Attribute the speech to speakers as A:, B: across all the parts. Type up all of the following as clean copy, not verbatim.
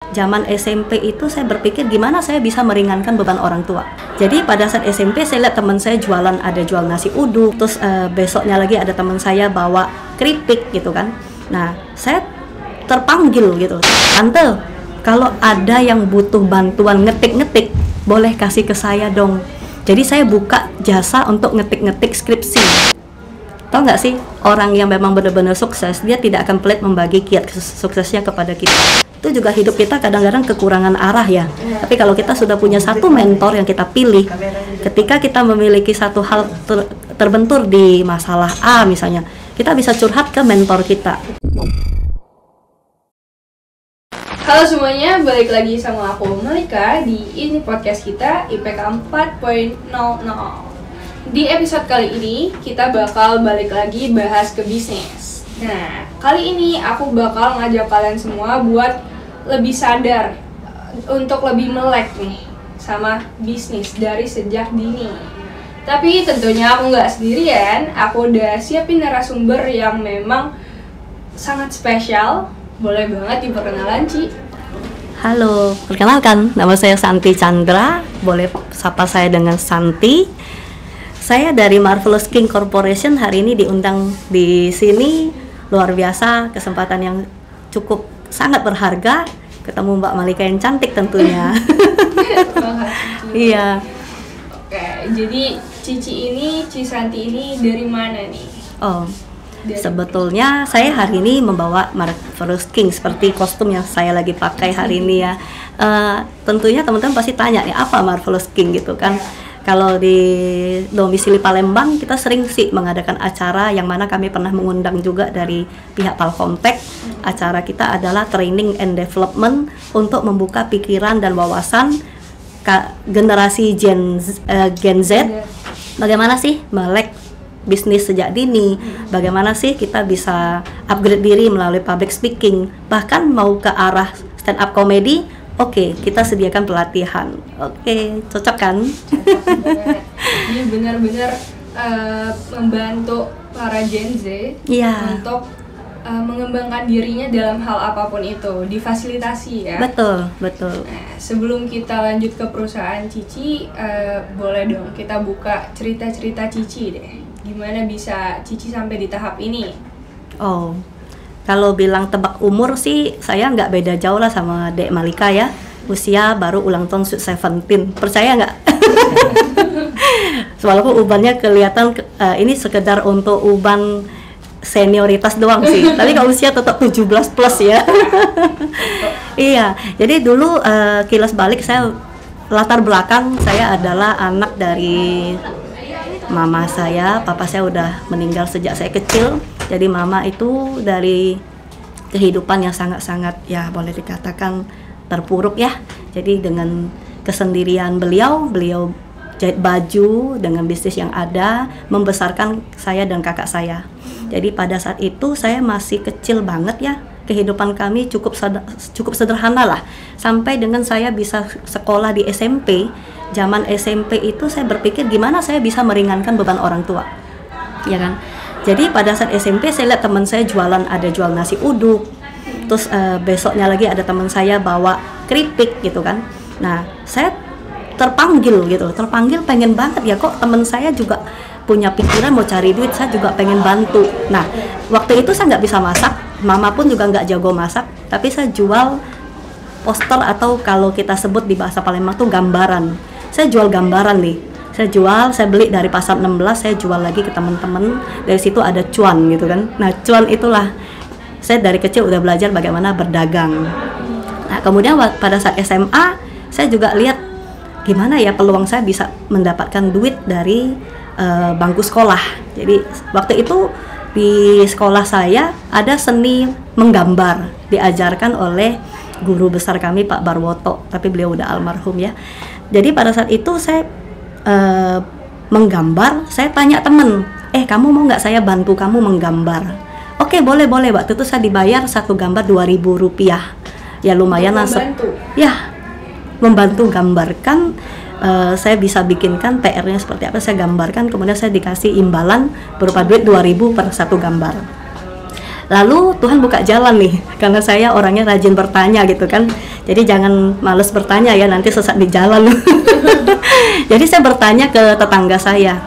A: zaman SMP itu saya berpikir gimana saya bisa meringankan beban orang tua. Jadi pada saat SMP saya lihat teman saya jualan, ada jual nasi uduk, terus besoknya lagi ada teman saya bawa keripik gitu kan. Nah, saya terpanggil gitu, tante, kalau ada yang butuh bantuan ngetik-ngetik, boleh kasih ke saya dong. Jadi saya buka jasa untuk ngetik-ngetik skripsi. Tahu nggak sih, orang yang memang benar-benar sukses, dia tidak akan pelit membagi kiat suksesnya kepada kita. Itu juga hidup kita kadang-kadang kekurangan arah ya. Tapi kalau kita sudah punya satu mentor yang kita pilih, ketika kita memiliki satu hal terbentur di masalah A misalnya, kita bisa curhat ke mentor kita.
B: Halo semuanya, balik lagi sama aku Malika di ini podcast kita IPK 4.00. Di episode kali ini kita bakal balik lagi bahas ke bisnis. Nah, kali ini aku bakal ngajak kalian semua buat lebih sadar untuk lebih melek nih sama bisnis dari sejak dini. Tapi tentunya aku nggak sendirian, aku udah siapin narasumber yang memang sangat spesial. Boleh banget diperkenalan, Ci.
A: Halo, perkenalkan, nama saya Santi Chandra. Boleh sapa saya dengan Santi. Saya dari Marvelous King Corporation, hari ini diundang di sini. Luar biasa, kesempatan yang cukup sangat berharga. Ketemu Mbak Malika yang cantik tentunya. Iya.
B: Oke, jadi Ci Santi ini dari mana nih?
A: Oh, sebetulnya saya hari ini membawa Marvelous King seperti kostum yang saya lagi pakai hari ini ya. Tentunya teman-teman pasti tanya ya, apa Marvelous King gitu kan. Kalau di domisili Palembang kita sering sih mengadakan acara yang mana kami pernah mengundang juga dari pihak Palkomtek. Acara kita adalah training and development untuk membuka pikiran dan wawasan generasi Gen Z. Bagaimana sih melek bisnis sejak dini, bagaimana sih kita bisa upgrade diri melalui public speaking, bahkan mau ke arah stand up comedy. Oke, kita sediakan pelatihan. Oke, cocok kan?
B: Ini benar-benar membantu para Gen Z untuk mengembangkan dirinya dalam hal apapun itu, difasilitasi ya.
A: Betul.
B: Nah, sebelum kita lanjut ke perusahaan Cici, boleh dong kita buka cerita-cerita Cici deh. Gimana bisa Cici sampai di tahap ini? Oh, kalau bilang tebak umur sih, saya nggak beda jauh lah sama Dek Malika ya. Usia baru ulang tahun 17, percaya nggak? Walaupun ubannya kelihatan ini sekedar untuk uban senioritas doang sih. Tapi kalau usia tetap 17 plus ya. Iya, jadi dulu kilas balik saya, latar belakang saya adalah anak dari mama saya. Papa saya udah meninggal sejak saya kecil. Jadi mama itu dari kehidupan yang sangat-sangat ya boleh dikatakan terpuruk ya. Jadi dengan kesendirian beliau jahit baju dengan bisnis yang ada, membesarkan saya dan kakak saya. Jadi pada saat itu saya masih kecil banget ya. Kehidupan kami cukup sederhana lah. Sampai dengan saya bisa sekolah di SMP. Zaman SMP itu saya berpikir gimana saya bisa meringankan beban orang tua. Ya kan? Jadi pada saat SMP saya lihat teman saya jualan, ada jual nasi uduk, terus besoknya lagi ada teman saya bawa keripik gitu kan. Nah, saya terpanggil pengen banget ya, kok teman saya juga punya pikiran mau cari duit, saya juga pengen bantu. Nah, waktu itu saya nggak bisa masak, mama pun juga nggak jago masak, tapi saya jual poster atau kalau kita sebut di bahasa Palembang tuh gambaran. Saya jual gambaran nih. Saya beli dari pasar 16, saya jual lagi ke teman-teman. Dari situ ada cuan gitu kan. Nah, cuan itulah saya dari kecil udah belajar bagaimana berdagang. Nah, kemudian pada saat SMA saya juga lihat gimana ya peluang saya bisa mendapatkan duit dari bangku sekolah. Jadi waktu itu di sekolah saya ada seni menggambar, diajarkan oleh guru besar kami Pak Barwoto, tapi beliau udah almarhum ya. Jadi pada saat itu saya menggambar, saya tanya temen, kamu mau nggak saya bantu kamu menggambar? Oke, boleh. Waktu itu saya dibayar satu gambar 2.000 rupiah. Ya lumayan lah. Ya, membantu gambarkan. Saya bisa bikinkan PR-nya seperti apa, saya gambarkan, kemudian saya dikasih imbalan berupa duit 2.000 per satu gambar. Lalu Tuhan buka jalan nih, karena saya orangnya rajin bertanya gitu kan. Jadi jangan males bertanya ya, nanti sesat di jalan. Jadi saya bertanya ke tetangga saya.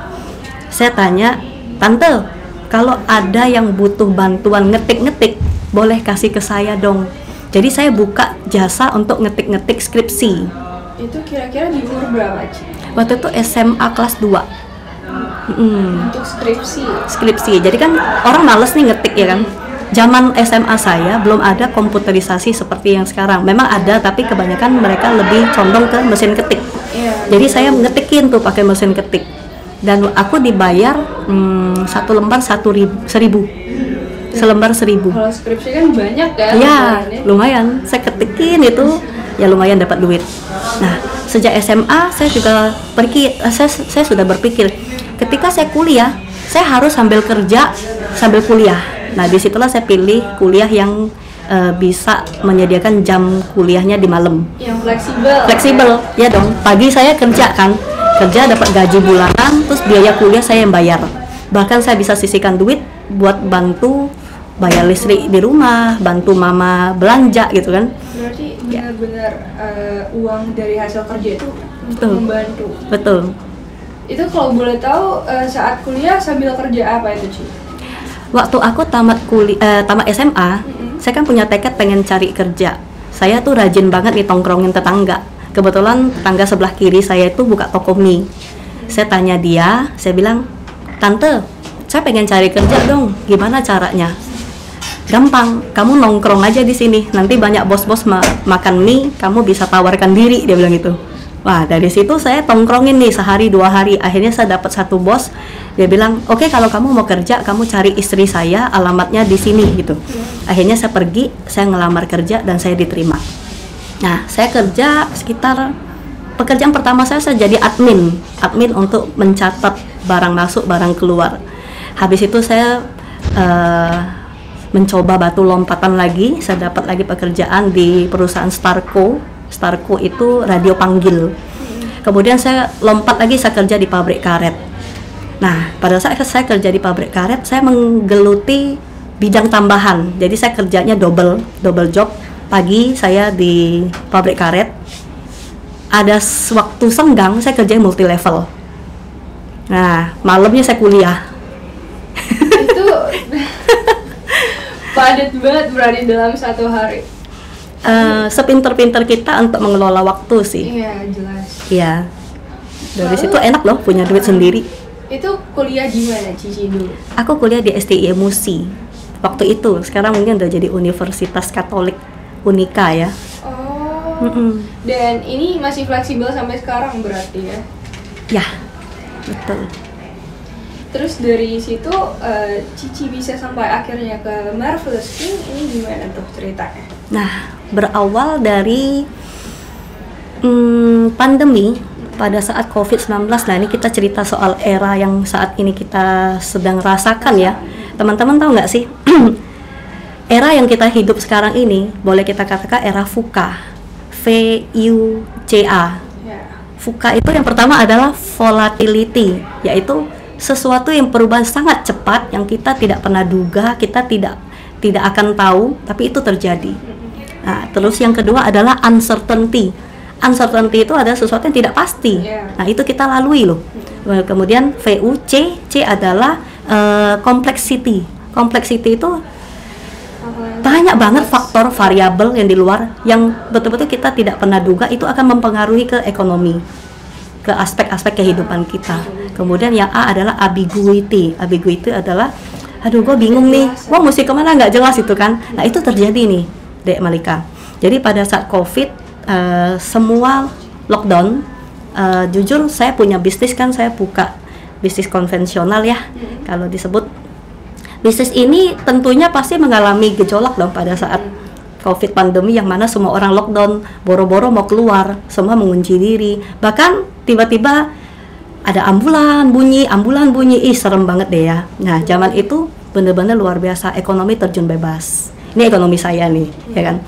B: Saya tanya, "Tante, kalau ada yang butuh bantuan ngetik-ngetik, boleh kasih ke saya dong." Jadi saya buka jasa untuk ngetik-ngetik skripsi.
C: Itu kira-kira di umur berapa, Ci?
B: Waktu itu SMA kelas 2.
C: Untuk skripsi.
B: Skripsi. Jadi kan orang males nih ngetik ya kan. Zaman SMA saya belum ada komputerisasi seperti yang sekarang. Memang ada, tapi kebanyakan mereka lebih condong ke mesin ketik.
C: Iya.
B: Jadi saya ngetikin tuh pakai mesin ketik. Dan aku dibayar satu lembar 1.000. Selembar 1.000.
C: Kalau skripsi kan banyak kan?
B: Ya,
C: lembarannya.
B: lumayan. Saya ketikin itu, ya lumayan dapat duit. Nah, sejak SMA saya juga saya sudah berpikir, ketika saya kuliah, saya harus sambil kerja, sambil kuliah. Nah, disitulah saya pilih kuliah yang bisa menyediakan jam kuliahnya di malam.
C: Yang fleksibel.
B: Fleksibel, ya dong. Pagi saya kerja kan, kerja dapat gaji bulanan, terus biaya kuliah saya yang bayar. Bahkan saya bisa sisihkan duit buat bantu bayar listrik di rumah, bantu mama belanja gitu kan.
C: Berarti benar-benar uang dari hasil kerja itu untuk
B: Betul.
C: membantu.
B: Betul.
C: Itu kalau boleh tahu saat kuliah sambil kerja apa itu, Ci?
B: Waktu aku tamat SMA, saya kan punya tekad pengen cari kerja. Saya tuh rajin banget nih tongkrongin tetangga. Kebetulan tetangga sebelah kiri saya itu buka toko mie. Saya tanya dia, saya bilang, "Tante, saya pengen cari kerja dong. Gimana caranya?" "Gampang, kamu nongkrong aja di sini. Nanti banyak bos-bos makan mie, kamu bisa tawarkan diri," dia bilang gitu. Wah, dari situ saya tongkrongin nih sehari 2 hari. Akhirnya saya dapat satu bos. Dia bilang, "Oke, kalau kamu mau kerja, kamu cari istri saya, alamatnya di sini," gitu. Akhirnya saya pergi, saya ngelamar kerja dan saya diterima. Nah, saya kerja sekitar, pekerjaan pertama saya jadi admin untuk mencatat barang masuk, barang keluar. Habis itu saya mencoba batu lompatan lagi. Saya dapat lagi pekerjaan di perusahaan Starco itu radio panggil. Kemudian saya lompat lagi, saya kerja di pabrik karet. Nah, pada saat saya kerja di pabrik karet, saya menggeluti bidang tambahan. Jadi saya kerjanya double job. Pagi saya di pabrik karet. Ada waktu senggang saya kerjain multi level. Nah, malamnya saya kuliah.
C: Itu padat banget berarti dalam satu hari.
B: Sepinter-pinter kita untuk mengelola waktu sih.
C: Iya, jelas.
B: Iya. Dari
C: Lalu-
B: situ enak loh, punya duit sendiri.
C: Itu kuliah di mana, Cici dulu?
B: Aku kuliah di STI Musi waktu itu. Sekarang mungkin udah jadi Universitas Katolik Unika ya.
C: Oh.
B: Mm-mm.
C: Dan ini masih fleksibel sampai sekarang berarti ya?
B: Ya, betul.
C: Terus dari situ Cici bisa sampai akhirnya ke Marvelous Skin, ini gimana tuh ceritanya?
B: Nah, berawal dari pandemi pada saat COVID-19. Nah, ini kita cerita soal era yang saat ini kita sedang rasakan ya. Teman-teman tahu nggak sih? Era yang kita hidup sekarang ini boleh kita katakan era VUCA. VUCA.
C: Ya.
B: VUCA itu yang pertama adalah volatility, yaitu sesuatu yang perubahan sangat cepat yang kita tidak pernah duga, kita tidak akan tahu, tapi itu terjadi. Nah, terus yang kedua adalah uncertainty. Uncertainty itu adalah sesuatu yang tidak pasti.
C: Yeah.
B: Nah, itu kita lalui loh. Kemudian VUC, C adalah complexity. Complexity itu banyak banget faktor variabel yang di luar yang betul-betul kita tidak pernah duga, itu akan mempengaruhi ke ekonomi, ke aspek-aspek kehidupan kita. Kemudian yang A adalah ambiguity. Ambiguity adalah, aduh gue bingung nih, gue mesti kemana, nggak jelas itu kan. Nah, itu terjadi nih, Dek Malika. Jadi pada saat COVID, semua lockdown, jujur saya punya bisnis kan, saya buka bisnis konvensional ya, kalau disebut. Bisnis ini tentunya pasti mengalami gejolak dong pada saat COVID pandemi, yang mana semua orang lockdown, boro-boro mau keluar, semua mengunci diri. Bahkan tiba-tiba ada ambulan bunyi, ih serem banget deh ya. Nah, zaman itu bener-bener luar biasa, ekonomi terjun bebas. Ini ekonomi saya nih, ya kan.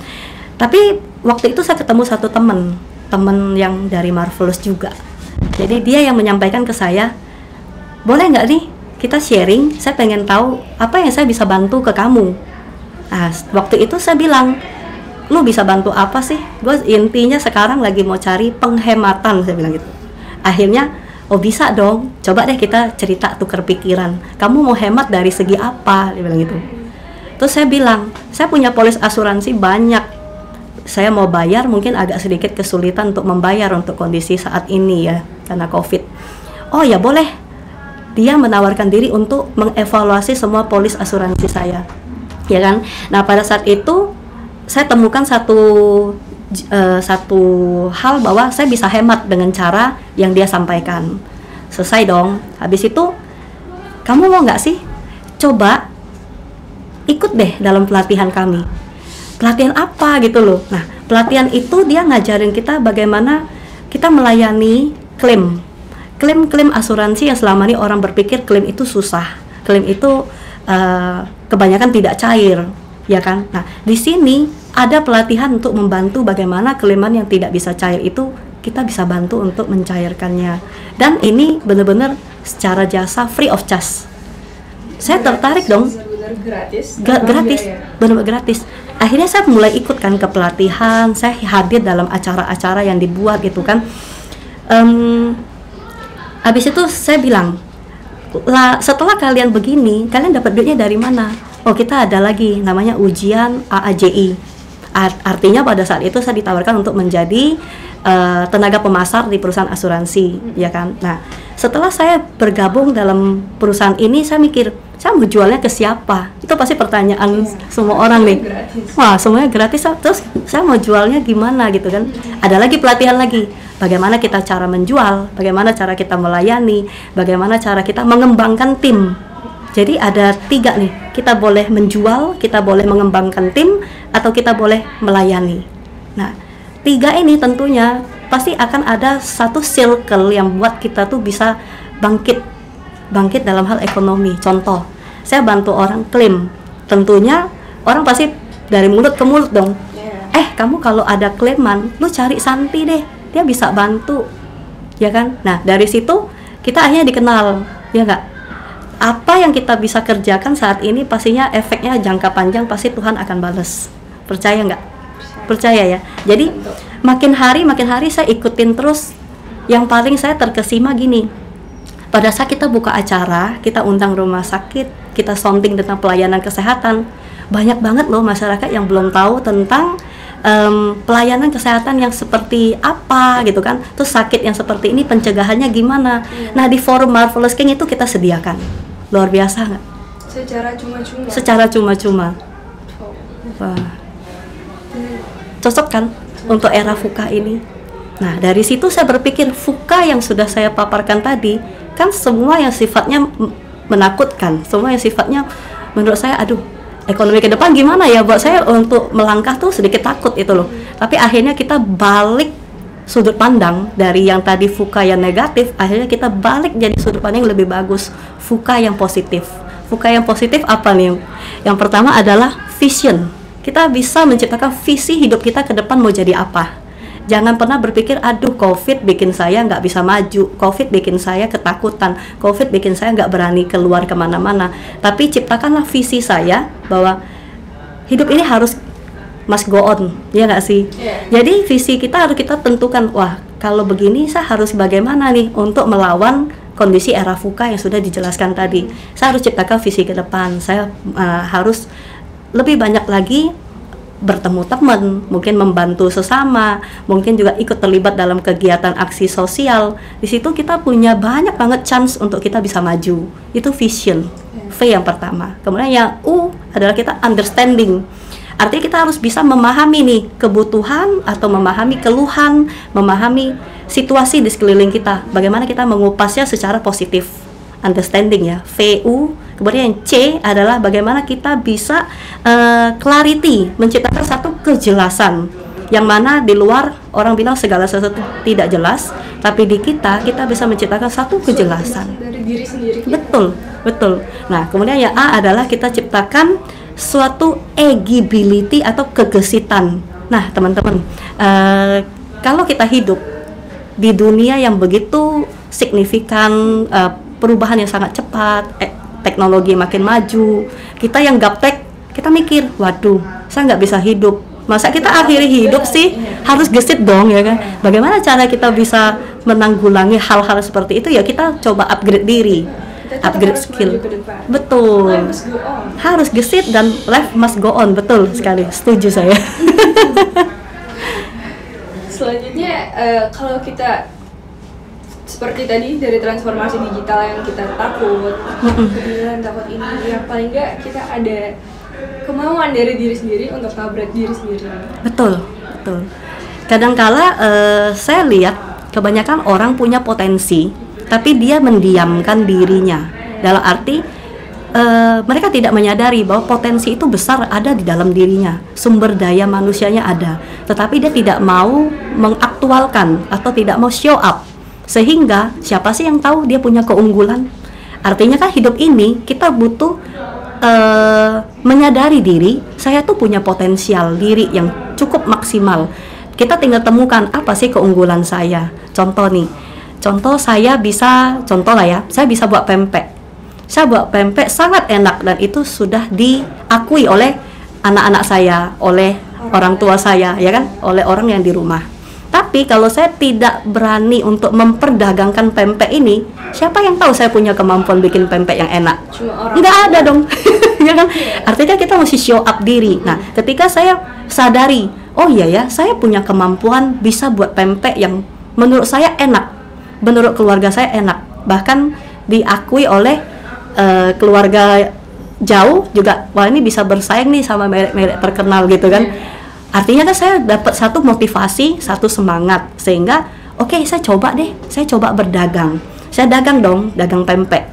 B: Tapi waktu itu saya ketemu satu teman yang dari Marvelous juga. Jadi dia yang menyampaikan ke saya, boleh nggak nih kita sharing, saya pengen tahu apa yang saya bisa bantu ke kamu.
A: Nah, waktu itu saya bilang, lu bisa bantu apa sih? Gue intinya sekarang lagi mau cari penghematan, saya bilang gitu. Akhirnya, oh bisa dong, coba deh kita cerita tukar pikiran. Kamu mau hemat dari segi apa? Dia bilang gitu. Terus saya bilang, saya punya polis asuransi banyak. Saya mau bayar, mungkin agak sedikit kesulitan untuk membayar untuk kondisi saat ini ya, karena COVID. Oh ya boleh. Dia menawarkan diri untuk mengevaluasi semua polis asuransi saya. Ya kan? Nah, pada saat itu saya temukan satu hal bahwa saya bisa hemat dengan cara yang dia sampaikan. Selesai dong. Habis itu, kamu mau nggak sih coba ikut deh dalam pelatihan kami? Pelatihan apa gitu loh. Nah, pelatihan itu dia ngajarin kita bagaimana kita melayani klaim asuransi yang selama ini orang berpikir klaim itu susah, klaim itu kebanyakan tidak cair, ya kan? Nah, di sini ada pelatihan untuk membantu bagaimana klaiman yang tidak bisa cair itu kita bisa bantu untuk mencairkannya. Dan ini benar-benar secara jasa free of charge. Saya tertarik dong.
C: Gratis.
A: Benar-benar gratis. Akhirnya saya mulai ikut kan ke pelatihan, saya hadir dalam acara-acara yang dibuat gitu kan. Habis itu saya bilang, setelah kalian begini, kalian dapat duitnya dari mana? Oh, kita ada lagi namanya ujian AAJI. Artinya pada saat itu saya ditawarkan untuk menjadi tenaga pemasar di perusahaan asuransi, ya kan? Nah, setelah saya bergabung dalam perusahaan ini, saya mikir, saya mau jualnya ke siapa? Itu pasti pertanyaan semua orang nih. Wah, semuanya gratis. Terus saya mau jualnya gimana gitu kan? Ada lagi pelatihan lagi. Bagaimana kita cara menjual, bagaimana cara kita melayani, bagaimana cara kita mengembangkan tim. Jadi ada 3 nih, kita boleh menjual, kita boleh mengembangkan tim, atau kita boleh melayani. Nah, 3 ini tentunya pasti akan ada satu circle yang buat kita tuh bisa bangkit dalam hal ekonomi. Contoh, saya bantu orang klaim, tentunya orang pasti dari mulut ke mulut dong. Kamu kalau ada klaiman, lu cari Santi deh, dia bisa bantu, ya kan? Nah, dari situ kita akhirnya dikenal, ya nggak? Apa yang kita bisa kerjakan saat ini pastinya efeknya jangka panjang pasti Tuhan akan balas. Percaya nggak? Percaya ya. Jadi makin hari saya ikutin terus. Yang paling saya terkesima gini, pada saat kita buka acara, kita undang rumah sakit, kita sounding tentang pelayanan kesehatan, banyak banget loh masyarakat yang belum tahu tentang pelayanan kesehatan yang seperti apa gitu kan. Terus sakit yang seperti ini pencegahannya gimana. Nah, di forum Marvelous King itu kita sediakan. Luar biasa nggak? Secara cuma-cuma. Wah. Cocok kan untuk era VUCA ini. Nah, dari situ saya berpikir VUCA yang sudah saya paparkan tadi kan semua yang sifatnya menakutkan, semua yang sifatnya menurut saya ekonomi ke depan gimana ya, buat saya untuk melangkah tuh sedikit takut itu loh. Tapi akhirnya kita balik sudut pandang dari yang tadi VUCA yang negatif, akhirnya kita balik jadi sudut pandang yang lebih bagus, VUCA yang positif. VUCA yang positif apa nih? Yang pertama adalah vision. Kita bisa menciptakan visi hidup kita ke depan mau jadi apa. Jangan pernah berpikir, COVID bikin saya nggak bisa maju, COVID bikin saya ketakutan, COVID bikin saya nggak berani keluar kemana-mana. Tapi ciptakanlah visi saya bahwa hidup ini harus must go on, ya nggak sih? Jadi visi kita harus kita tentukan, wah kalau begini saya harus bagaimana nih untuk melawan kondisi era VUCA yang sudah dijelaskan tadi. Saya harus ciptakan visi ke depan, saya harus lebih banyak lagi bertemu teman, mungkin membantu sesama, mungkin juga ikut terlibat dalam kegiatan aksi sosial. Di situ kita punya banyak banget chance untuk kita bisa maju. Itu vision, V yang pertama. Kemudian yang U adalah kita understanding. Artinya kita harus bisa memahami nih kebutuhan atau memahami keluhan, memahami situasi di sekeliling kita. Bagaimana kita mengupasnya secara positif. Understanding ya, VU. Kemudian yang C adalah bagaimana kita bisa clarity, menciptakan satu kejelasan yang mana di luar orang bilang segala sesuatu tidak jelas, tapi di kita bisa menciptakan satu kejelasan
C: dari diri sendiri.
A: Betul. Nah, kemudian yang A adalah kita ciptakan suatu egibility atau kegesitan. Nah, teman-teman, kalau kita hidup di dunia yang begitu signifikan, perubahan yang sangat cepat, teknologi makin maju, kita yang gaptek
B: kita mikir, waduh, saya nggak bisa hidup. Masa kita akhiri hidup sih harus gesit dong ya kan? Bagaimana cara kita bisa menanggulangi hal-hal seperti itu? Ya kita coba upgrade diri, upgrade skill. Betul. Harus gesit dan life must go on. Betul sekali, setuju saya.
C: Selanjutnya kalau kita seperti tadi dari transformasi digital yang kita takut, kebiasaan takut ini, ya paling nggak kita ada kemauan dari diri sendiri untuk upgrade diri sendiri.
B: Betul, betul. Kadangkala saya lihat kebanyakan orang punya potensi, tapi dia mendiamkan dirinya. Dalam arti mereka tidak menyadari bahwa potensi itu besar ada di dalam dirinya, sumber daya manusianya ada, tetapi dia tidak mau mengaktualkan atau tidak mau show up. Sehingga siapa sih yang tahu dia punya keunggulan? Artinya kan hidup ini kita butuh menyadari diri, saya tuh punya potensial diri yang cukup maksimal. Kita tinggal temukan apa sih keunggulan saya. Contoh nih, contoh saya bisa, contoh lah ya, saya bisa buat pempek. Saya buat pempek sangat enak dan itu sudah diakui oleh anak-anak saya, oleh orang tua saya, ya kan, oleh orang yang di rumah. Tapi kalau saya tidak berani untuk memperdagangkan pempek ini, siapa yang tahu saya punya kemampuan bikin pempek yang enak? Nggak ada dong, ya kan? Artinya kita mesti show up diri. Nah, ketika saya sadari, oh iya ya, saya punya kemampuan bisa buat pempek yang menurut saya enak, menurut keluarga saya enak, bahkan diakui oleh keluarga jauh juga, wah ini bisa bersaing nih sama merek-merek terkenal gitu kan. Artinya kan saya dapat satu motivasi, satu semangat, sehingga oke, saya coba deh, saya coba berdagang. Saya dagang dong, dagang pempek.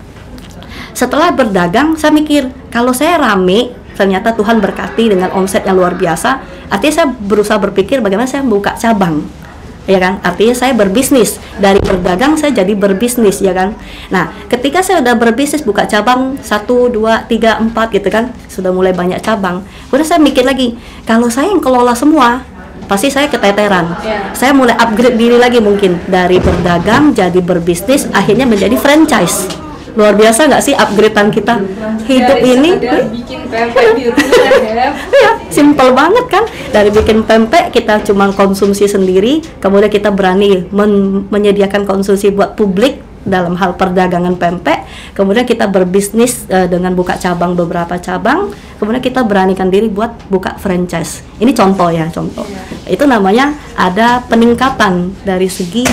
B: Setelah berdagang, saya mikir, kalau saya rame, ternyata Tuhan berkati dengan omset yang luar biasa. Artinya saya berusaha berpikir bagaimana saya membuka cabang, ya kan? Artinya saya berbisnis, dari berdagang saya jadi berbisnis, ya kan? Nah, ketika saya udah berbisnis, buka cabang 1, 2, 3, 4 gitu kan, sudah mulai banyak cabang. Kemudian saya mikir lagi, kalau saya yang kelola semua, pasti saya keteteran. Saya mulai upgrade diri lagi, mungkin dari berdagang jadi berbisnis, akhirnya menjadi franchise. Luar biasa nggak sih upgradean kita hidup
C: dari
B: ini?
C: Bikin pempek di rumah ya.
B: Ya, simple banget kan. Dari bikin pempek kita cuma konsumsi sendiri, kemudian kita berani menyediakan konsumsi buat publik dalam hal perdagangan pempek. Kemudian kita berbisnis dengan buka cabang, beberapa cabang. Kemudian kita beranikan diri buat buka franchise. Ini contoh ya, contoh. Itu namanya ada peningkatan dari segi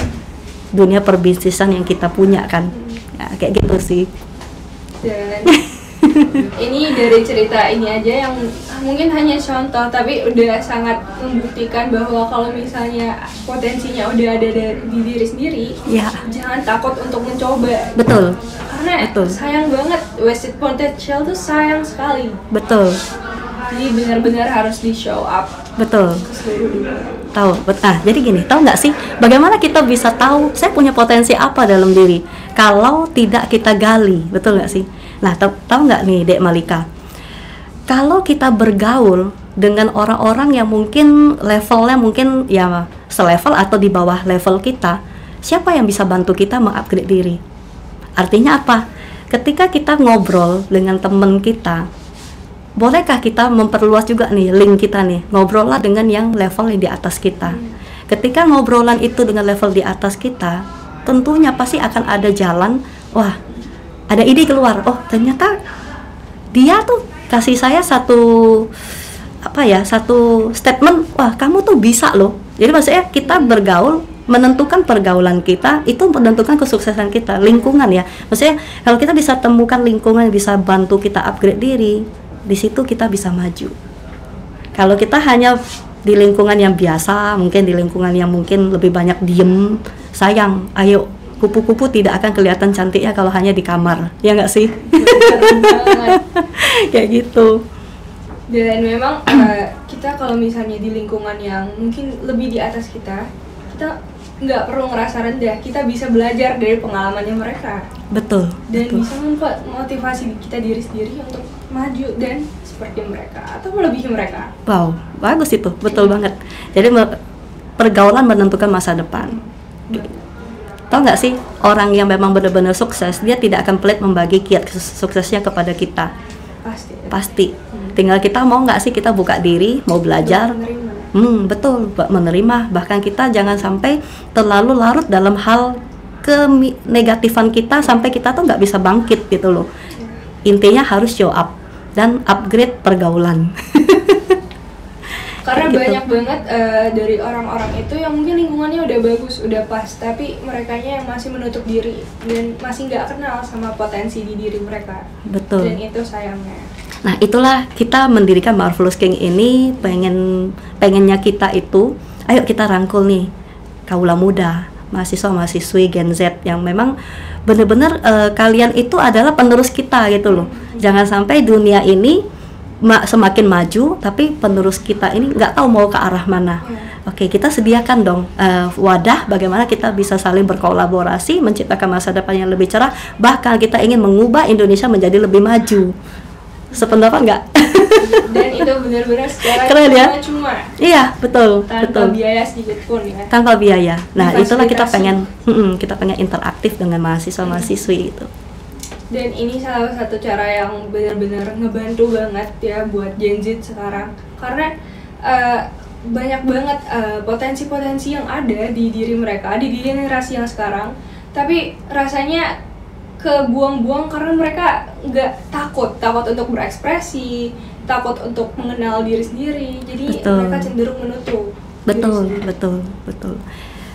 B: dunia perbisnisan yang kita punya kan. Ya, kayak gitu sih.
C: Dan ini dari cerita ini aja yang mungkin hanya contoh, tapi udah sangat membuktikan bahwa kalau misalnya potensinya udah ada di diri sendiri,
B: ya,
C: jangan takut untuk mencoba.
B: Betul.
C: Karena
B: betul.
C: Sayang banget, wasted potential tuh sayang sekali.
B: Betul.
C: Jadi benar-benar harus di show up.
B: Betul.
C: Ke seluruh dunia.
B: Tahu, jadi gini, tahu nggak sih bagaimana kita bisa tahu saya punya potensi apa dalam diri kalau tidak kita gali, betul nggak sih? Nah, tahu nggak nih Dek Malika, kalau kita bergaul dengan orang-orang yang mungkin levelnya mungkin ya selevel atau di bawah level kita, siapa yang bisa bantu kita mengupgrade diri? Artinya apa? Ketika kita ngobrol dengan teman kita, bolehkah kita memperluas juga nih link kita nih, ngobrollah dengan yang level yang di atas kita. Ketika ngobrolan itu dengan level di atas kita, tentunya pasti akan ada jalan, wah ada ide keluar, oh ternyata dia tuh kasih saya satu statement, wah kamu tuh bisa loh. Jadi maksudnya kita bergaul, menentukan pergaulan kita, itu menentukan kesuksesan kita, lingkungan ya. Maksudnya kalau kita bisa temukan lingkungan yang bisa bantu kita upgrade diri, di situ kita bisa maju. Kalau kita hanya di lingkungan yang biasa, mungkin di lingkungan yang mungkin lebih banyak diem, sayang, ayo kupu-kupu tidak akan kelihatan cantiknya kalau hanya di kamar, ya nggak sih? Kayak gitu.
C: Dan memang kita kalau misalnya di lingkungan yang mungkin lebih di atas kita nggak perlu ngerasa rendah, kita bisa belajar dari pengalamannya mereka.
B: Betul.
C: Dan
B: betul.
C: bisa memotivasi kita diri sendiri untuk maju dan seperti mereka atau melebihi mereka.
B: Wow, bagus itu, betul banget. Jadi pergaulan menentukan masa depan. Tahu nggak sih, orang yang memang benar-benar sukses, dia tidak akan pelit membagi kiat suksesnya kepada kita.
C: Pasti.
B: Pasti.
A: Tinggal kita mau nggak sih kita buka diri, mau belajar.
C: Menerima.
A: Betul, menerima. Bahkan kita jangan sampai terlalu larut dalam hal negatifan kita sampai kita tuh nggak bisa bangkit gitu loh. Intinya harus show up dan upgrade pergaulan.
C: Karena
A: Gitu.
C: banyak banget dari orang-orang itu yang mungkin lingkungannya udah bagus, udah pas, tapi merekanya yang masih menutup diri dan masih nggak kenal sama potensi di diri mereka.
A: Betul.
C: Dan itu sayangnya.
A: Nah, itulah kita mendirikan Marvelous King ini, pengennya kita itu, ayo kita rangkul nih kaula muda, mahasiswa-mahasiswi Gen Z yang memang benar-benar kalian itu adalah penerus kita gitu loh. Jangan sampai dunia ini semakin maju tapi penerus kita ini nggak tahu mau ke arah mana. Oke, kita sediakan dong wadah bagaimana kita bisa saling berkolaborasi menciptakan masa depan yang lebih cerah, bahkan kita ingin mengubah Indonesia menjadi lebih maju. Sependapat nggak?
C: Dan itu benar-benar secara
A: Keren ya?
C: cuma
A: Iya, betul,
C: tanpa
A: betul.
C: biaya sedikit pun ya.
A: Tanpa biaya. Nah, itulah kita
C: Difasilitasi.
A: pengen interaktif dengan mahasiswa-mahasiswi itu.
C: Dan ini salah satu cara yang benar-benar ngebantu banget ya buat Gen Z sekarang. Karena banyak banget potensi-potensi yang ada di diri mereka, di generasi yang sekarang. Tapi rasanya kebuang-buang karena mereka nggak takut untuk berekspresi, takut untuk mengenal diri sendiri. Jadi
A: Betul.
C: mereka cenderung menutup.
A: Betul,
C: diri sendiri.
A: betul.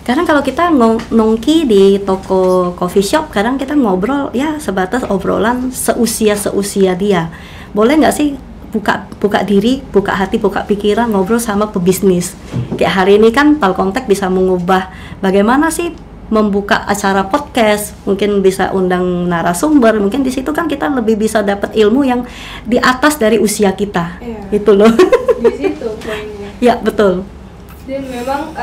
A: Karena kalau kita nongki di toko coffee shop, kadang kita ngobrol ya sebatas obrolan seusia dia. Boleh nggak sih buka diri, buka hati, buka pikiran, ngobrol sama pebisnis. Kayak hari ini kan Palkontek bisa mengubah bagaimana sih membuka acara podcast, mungkin bisa undang narasumber, mungkin di situ kan kita lebih bisa dapat ilmu yang di atas dari usia kita.
C: Iya.
A: Gitu loh.
C: Di situ poinnya.
A: Ya, betul.
C: Dan memang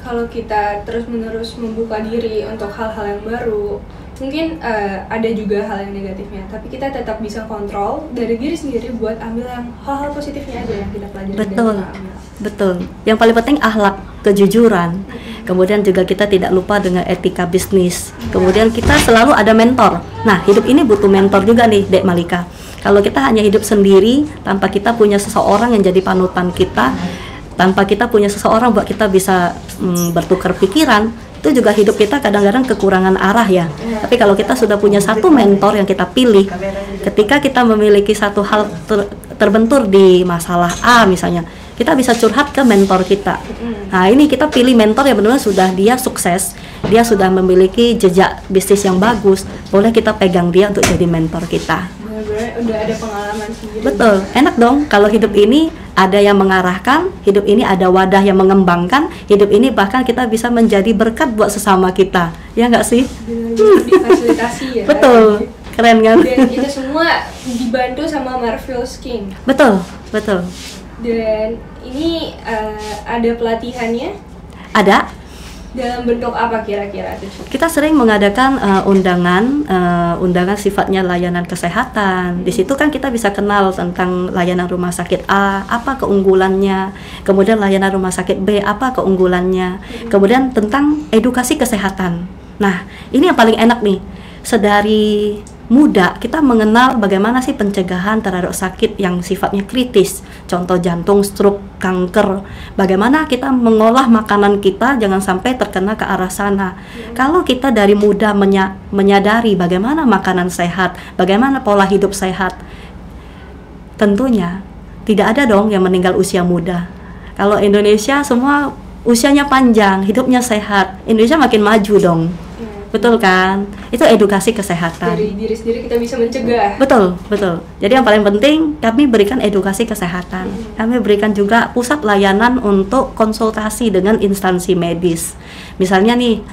C: kalau kita terus-menerus membuka diri untuk hal-hal yang baru, mungkin ada juga hal yang negatifnya, tapi kita tetap bisa kontrol dari diri sendiri buat ambil yang hal-hal positifnya aja yang kita pelajari.
A: Betul,
C: dan kita ambil.
A: betul. Yang paling penting akhlak, kejujuran. Kemudian juga kita tidak lupa dengan etika bisnis. Kemudian kita selalu ada mentor. Nah, hidup ini butuh mentor juga nih, Dek Malika. Kalau kita hanya hidup sendiri tanpa kita punya seseorang yang jadi panutan kita, tanpa kita punya seseorang buat kita bisa bertukar pikiran, itu juga hidup kita kadang-kadang kekurangan arah ya. Tapi kalau kita sudah punya satu mentor yang kita pilih, ketika kita memiliki satu hal terbentur di masalah A misalnya, kita bisa curhat ke mentor kita. Nah, ini kita pilih mentor yang benar-benar sudah dia sukses, dia sudah memiliki jejak bisnis yang bagus, boleh kita pegang dia untuk jadi mentor kita.
C: Benar-benar udah ada pengalaman sendiri.
A: Betul, enak dong kalau hidup ini ada yang mengarahkan, hidup ini ada wadah yang mengembangkan, hidup ini bahkan kita bisa menjadi berkat buat sesama kita, ya nggak sih?
C: Benar-benar difasilitasi ya.
A: Betul, keren kan?
C: Dan itu semua dibantu sama Marvelous King.
A: Betul, betul.
C: Dan ini ada pelatihannya
A: Ada.
C: dalam bentuk apa kira-kira tuh?
A: Kita sering mengadakan undangan sifatnya layanan kesehatan. Di situ kan kita bisa kenal tentang layanan rumah sakit A, apa keunggulannya. Kemudian layanan rumah sakit B, apa keunggulannya. Kemudian tentang edukasi kesehatan. Nah, ini yang paling enak nih. Sedari muda kita mengenal bagaimana sih pencegahan terhadap sakit yang sifatnya kritis, contoh jantung, stroke, kanker. Bagaimana kita mengolah makanan kita jangan sampai terkena ke arah sana. Kalau kita dari muda menyadari bagaimana makanan sehat, bagaimana pola hidup sehat, tentunya tidak ada dong yang meninggal usia muda. Kalau Indonesia semua usianya panjang, hidupnya sehat, Indonesia makin maju dong. Betul kan? Itu edukasi kesehatan.
C: Dari diri sendiri kita bisa mencegah.
A: Betul, betul. Jadi yang paling penting kami berikan edukasi kesehatan. Kami berikan juga pusat layanan untuk konsultasi dengan instansi medis. Misalnya nih,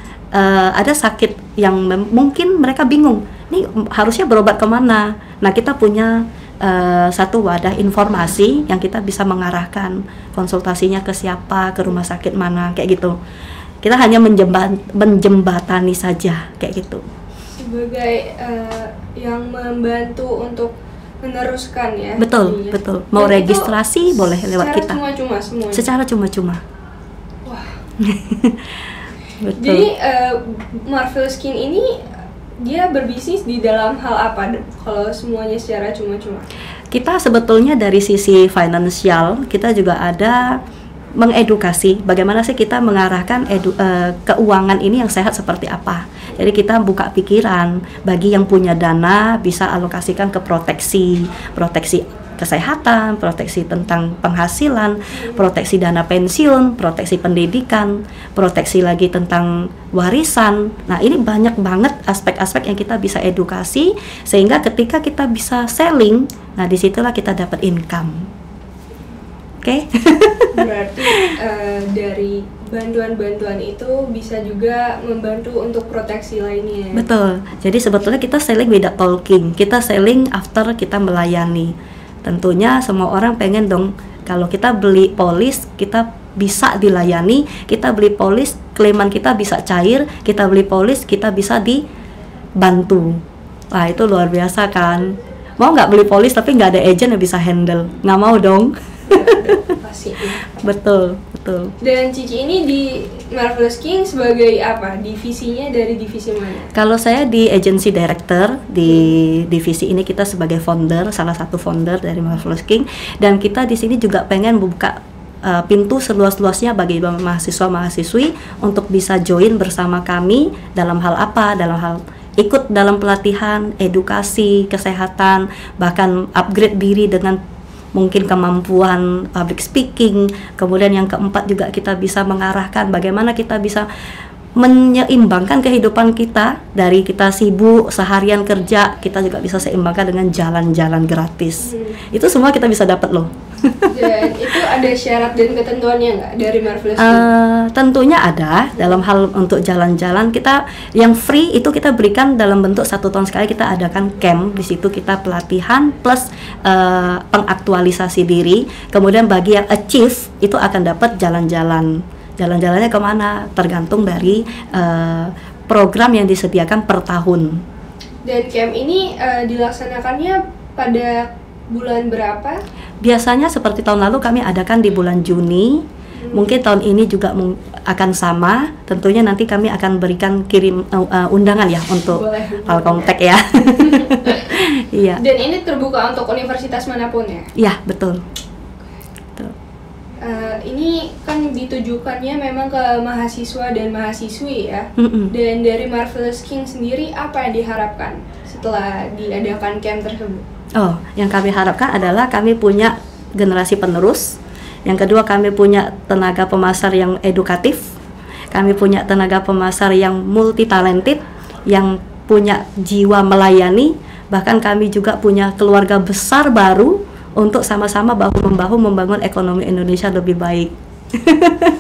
A: ada sakit yang mungkin mereka bingung, nih harusnya berobat kemana? Nah, kita punya satu wadah informasi yang kita bisa mengarahkan konsultasinya ke siapa, ke rumah sakit mana, kayak gitu. Kita hanya menjembatani saja, kayak gitu.
C: Sebagai yang membantu untuk meneruskan ya.
A: Betul,
C: jadinya.
A: betul. Mau
C: Dan itu
A: registrasi boleh lewat kita.
C: Secara cuma-cuma semuanya.
A: Secara cuma-cuma.
C: Wah.
A: Betul.
C: Jadi Marvelous King ini dia berbisnis di dalam hal apa kalau semuanya secara cuma-cuma?
B: Kita sebetulnya dari sisi finansial kita juga ada mengedukasi bagaimana sih kita mengarahkan keuangan ini yang sehat seperti apa. Jadi kita buka pikiran bagi yang punya dana bisa alokasikan ke proteksi kesehatan, proteksi tentang penghasilan, proteksi dana pensiun, proteksi pendidikan, proteksi lagi tentang warisan. Nah, ini banyak banget aspek-aspek yang kita bisa edukasi sehingga ketika kita bisa selling, nah disitulah kita dapat income. Oke?
C: Berarti dari bantuan-bantuan itu bisa juga membantu untuk proteksi lainnya.
B: Betul. Jadi sebetulnya kita selling without talking. Kita selling after kita melayani. Tentunya semua orang pengen dong kalau kita beli polis kita bisa dilayani, kita beli polis klaiman kita bisa cair, kita beli polis kita bisa dibantu. Wah, itu luar biasa kan. Mau nggak beli polis tapi nggak ada agent yang bisa handle? Nggak mau dong.
C: Pasti.
B: Betul.
C: Dan Cici ini di Marvelous King sebagai apa? Divisinya dari divisi mana?
B: Kalau saya di agency director di divisi ini, kita sebagai founder, salah satu founder dari Marvelous King, dan kita di sini juga pengen membuka pintu seluas-luasnya bagi mahasiswa-mahasiswi untuk bisa join bersama kami dalam hal apa? Dalam hal ikut dalam pelatihan, edukasi, kesehatan, bahkan upgrade diri dengan mungkin kemampuan public speaking. Kemudian yang keempat juga kita bisa mengarahkan bagaimana kita bisa menyeimbangkan kehidupan kita. Dari kita sibuk seharian kerja, kita juga bisa seimbangkan dengan jalan-jalan gratis. Itu semua kita bisa dapat loh.
C: Dan itu ada syarat dan ketentuannya nggak dari Marvelous King?
B: Tentunya ada. Dalam hal untuk jalan-jalan, kita yang free itu kita berikan dalam bentuk 1 tahun sekali kita adakan camp. Di situ kita pelatihan plus pengaktualisasi diri. Kemudian bagi yang achieve itu akan dapat jalan-jalan. Jalan-jalannya kemana? Tergantung dari program yang disediakan per tahun.
C: Dan camp ini dilaksanakannya pada bulan berapa?
B: Biasanya seperti tahun lalu kami adakan di bulan Juni. Mungkin tahun ini juga akan sama. Tentunya nanti kami akan berikan kirim undangan ya untuk kontak ya. Iya.
C: Dan ini terbuka untuk universitas manapun ya?
B: Iya, betul.
C: Ini kan ditujukannya memang ke mahasiswa dan mahasiswi ya. Dan dari Marvelous King sendiri apa yang diharapkan setelah diadakan camp tersebut?
B: Oh, yang kami harapkan adalah kami punya generasi penerus. Yang kedua, kami punya tenaga pemasar yang edukatif. Kami punya tenaga pemasar yang multi talented, yang punya jiwa melayani. Bahkan kami juga punya keluarga besar baru untuk sama-sama bahu-membahu membangun ekonomi Indonesia lebih baik.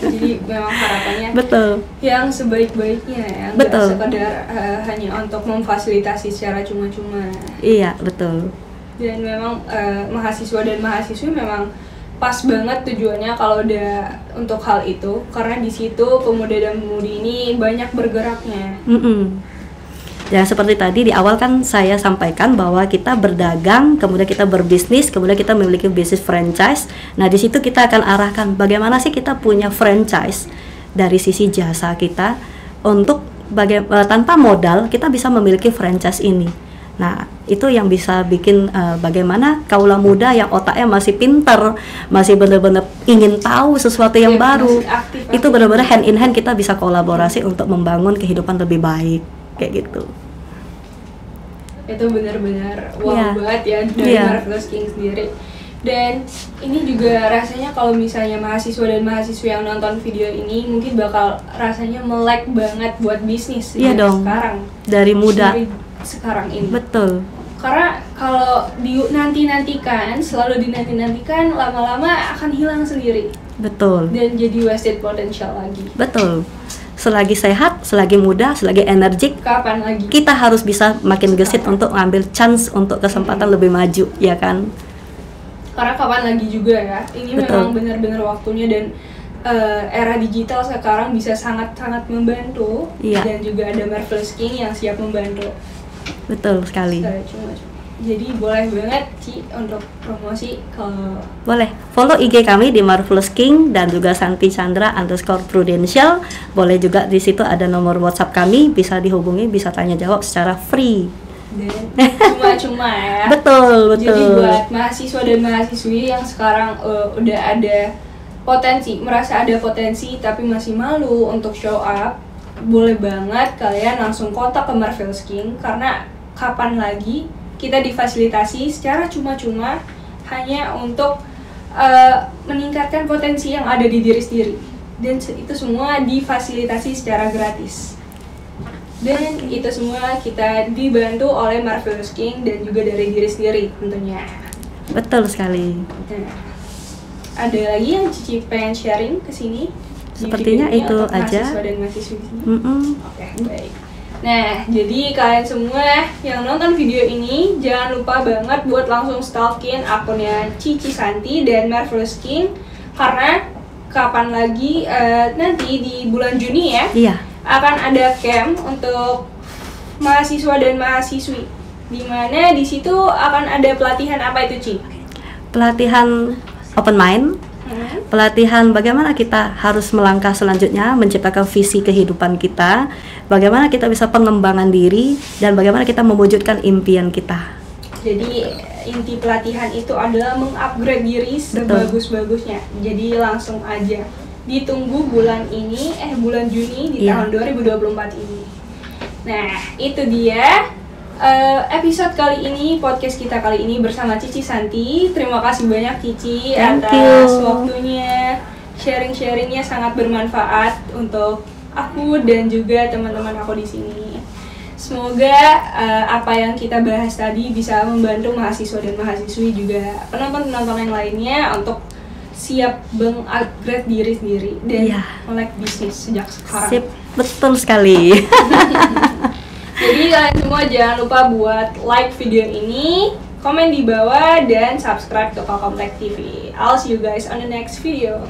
C: Jadi memang harapannya
B: betul
C: yang sebaik-baiknya ya,
B: betul.
C: Nggak sekedar hanya untuk memfasilitasi secara cuma-cuma.
B: Iya, betul.
C: Dan memang mahasiswa dan mahasiswi memang pas banget tujuannya kalau udah untuk hal itu, karena di situ pemuda dan pemudi ini banyak bergeraknya.
B: Ya, seperti tadi di awal kan saya sampaikan bahwa kita berdagang, kemudian kita berbisnis, kemudian kita memiliki bisnis franchise. Nah, di situ kita akan arahkan bagaimana sih kita punya franchise dari sisi jasa kita untuk tanpa modal kita bisa memiliki franchise ini. Nah, itu yang bisa bikin bagaimana kaula muda yang otaknya masih pinter, masih benar-benar ingin tahu sesuatu yang baru. Itu benar-benar hand in hand kita bisa kolaborasi untuk membangun kehidupan lebih baik, kayak gitu.
C: Itu benar-benar wow banget ya dari Marvelous King sendiri. Dan ini juga rasanya kalau misalnya mahasiswa dan mahasiswa yang nonton video ini mungkin bakal rasanya melek banget buat bisnis
B: dong.
C: Sekarang.
B: Dari muda.
C: Dari sekarang ini.
B: Betul.
C: Karena kalau dinanti-nantikan, selalu dinanti-nantikan, lama-lama akan hilang sendiri.
B: Betul.
C: Dan jadi wasted potential lagi.
B: Betul. Selagi sehat, selagi muda, selagi energik,
C: kapan lagi?
B: Kita harus bisa makin gesit untuk ngambil chance untuk kesempatan lebih maju, ya kan?
C: Karena kapan lagi juga ya. Ini
B: betul.
C: Memang benar-benar waktunya dan era digital sekarang bisa sangat-sangat membantu. Dan juga ada Marvelous King yang siap membantu.
B: Betul sekali.
C: Jadi boleh banget Ci untuk promosi kalau
B: boleh follow IG kami di Marvelous King dan juga Santi Chandra _prudential. Boleh juga di situ ada nomor WhatsApp kami, bisa dihubungi, bisa tanya jawab secara free.
C: dan cuma-cuma ya.
B: Betul.
C: Jadi buat mahasiswa dan mahasiswi yang sekarang udah ada potensi, merasa ada potensi tapi masih malu untuk show up, boleh banget kalian langsung kontak ke Marvel Skin, karena kapan lagi kita difasilitasi secara cuma-cuma hanya untuk meningkatkan potensi yang ada di diri sendiri, dan itu semua difasilitasi secara gratis. Dan itu semua kita dibantu oleh Marvel Skin dan juga dari diri sendiri tentunya.
B: Betul sekali.
C: Nah, ada lagi yang Cici pengen sharing ke sini?
B: Sepertinya itu aja.
C: Mahasiswa dan mahasiswi di sini. Oke, baik. Nah, jadi kalian semua yang nonton video ini jangan lupa banget buat langsung stalkin akunnya Cici Santi dan Marvel Skin, karena kapan lagi nanti di bulan Juni ya.
B: Iya.
C: Akan ada camp untuk mahasiswa dan mahasiswi, di mana di situ akan ada pelatihan apa itu, Ci?
B: Pelatihan open mind, pelatihan bagaimana kita harus melangkah selanjutnya, menciptakan visi kehidupan kita, bagaimana kita bisa pengembangan diri, dan bagaimana kita mewujudkan impian kita.
C: Jadi inti pelatihan itu adalah mengupgrade diri sebagus-bagusnya. Jadi langsung aja ditunggu bulan Juni di tahun 2024 ini. Nah, itu dia episode kali ini, podcast kita kali ini bersama Cici Santi. Terima kasih banyak Cici atas waktunya, sharing-sharingnya sangat bermanfaat untuk aku dan juga teman-teman aku di sini. Semoga apa yang kita bahas tadi bisa membantu mahasiswa dan mahasiswi, juga penonton-penonton yang lainnya untuk siap mengupgrade diri sendiri dan melek bisnis sejak sekarang.
B: Sip, betul sekali.
C: Jadi kalian semua jangan lupa buat like video ini, komen di bawah, dan subscribe ke Kokom Tech TV. I'll see you guys on the next video.